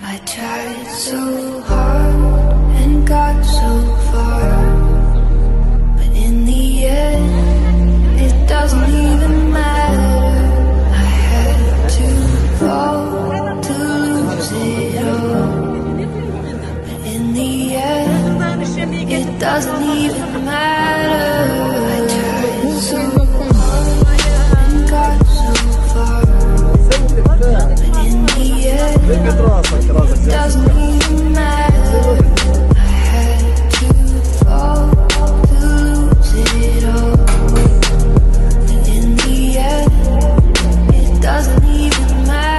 I tried so hard and got so far, but in the end, it doesn't even matter. I had to fall to lose it all, but in the end, it doesn't even matter. I tried so hard and got so far, but in the end, it doesn't even matter. I had to fall to lose it all, but in the end, it doesn't even matter.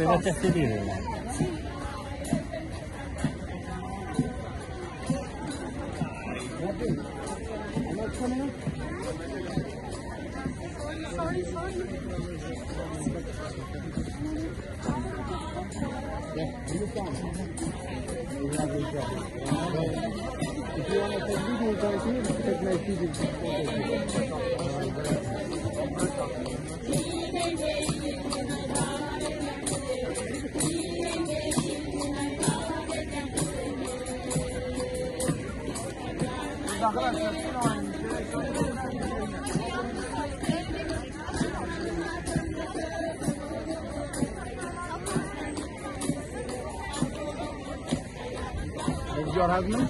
那在这里人。Is your husband?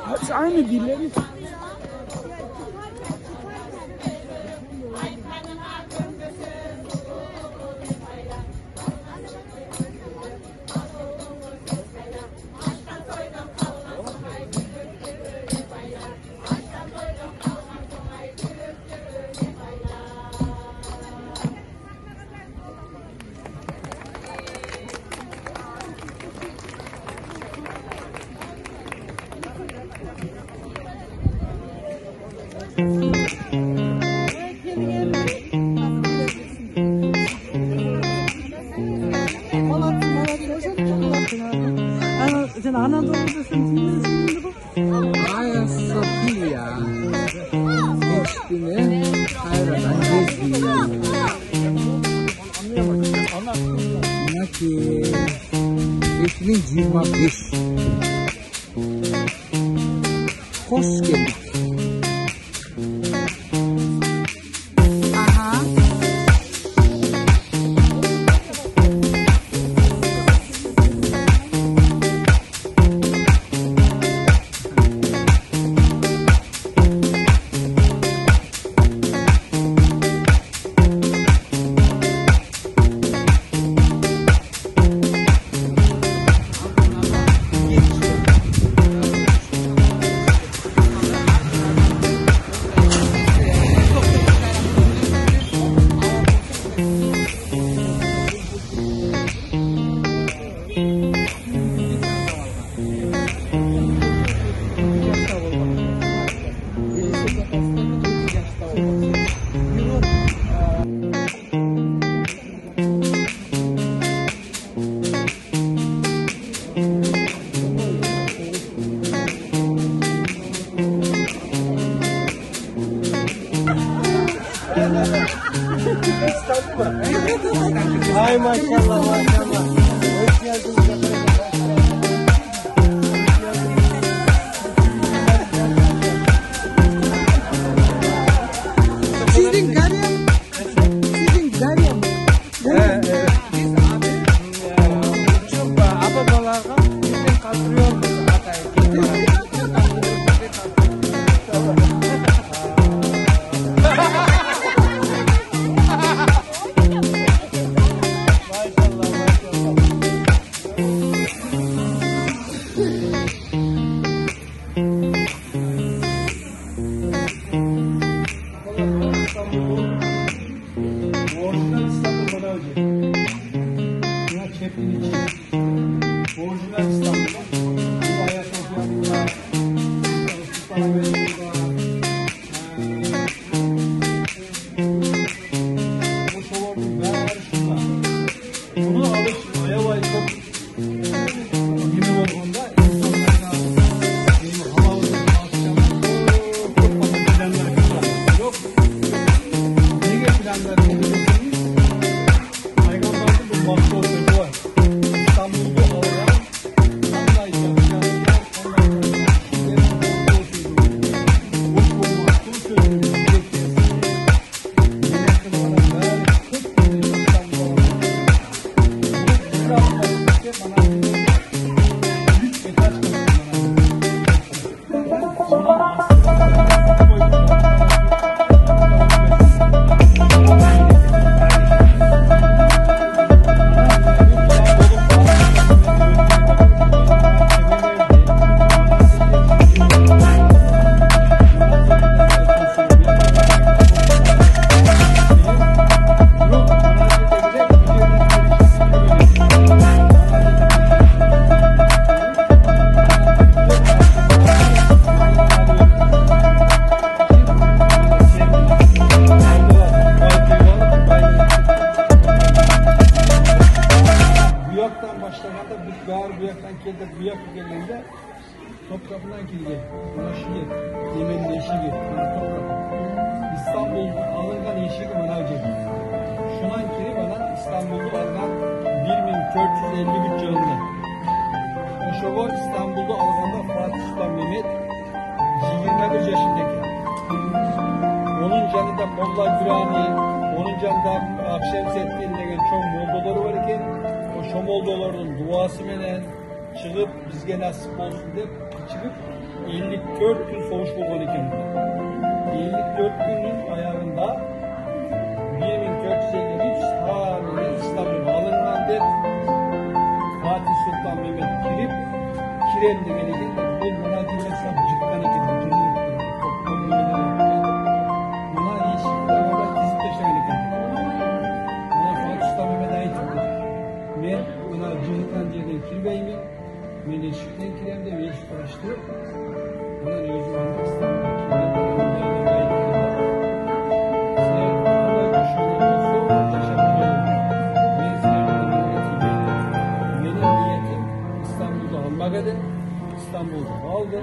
Hepsi aynı dilleri. Sen Anadolu'dasın. Hagia Sophia. Geçtiğini hayradan gezdiği. Naki 2025. Hoş geldik. Ay maşallah maşallah. Hoş geldiniz. Sizin garip. Sizin garip. Evet. Biz abi çok ababalarga bizden kaldırıyoruz Hatay'ı. Topkapı'dan girecek. Ulaşığı, yemeğin eşiği, İstanbul alıngan eşiği bana gelecek. Şunan kiri bana İstanbul'da alınan 1453 yılında. Oşovo İstanbul'da alganda Fatih Sultan Mehmet 21 yaşındaki. Onun canında Molla Gürani, onun canında burada Akşemseddin degen çoğ moldaları var eken, o şo moldaların duası menen çıkıp bizge nasip olsun dep çıkıp 54 gün soğuş bolgan eken. 54 günün ayağında 1453 tane İslam'ın alıngan dep Fatih Sultan Mehmet kirip kiren degen eken bu buna girmesem çıkkan eken. Buna eşikten orada dizip taşıgan eken. Buna Fatih Sultan Mehmet ayettir. Men buna cıhıtan yerden kirmeymin. Men eşikten kiremde ve eşik uğraştırıp buna özüm İslam'da İstanbul'da aldı.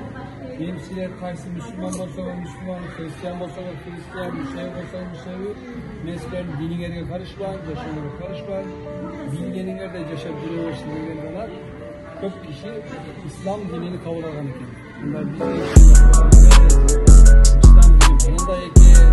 Benim sizler karşı Müslüman olsa Müslüman, Hristiyan olsa Hristiyan, Müşevik olsa Müşevik. Mesleğin dininerine karışmayın, yaşamına karışmayın. Bilgenler de yaşam dini başlığından çok kişi İslam dinini kabul eden eken. Bunlar bize İslam dini sonunda ekleyen,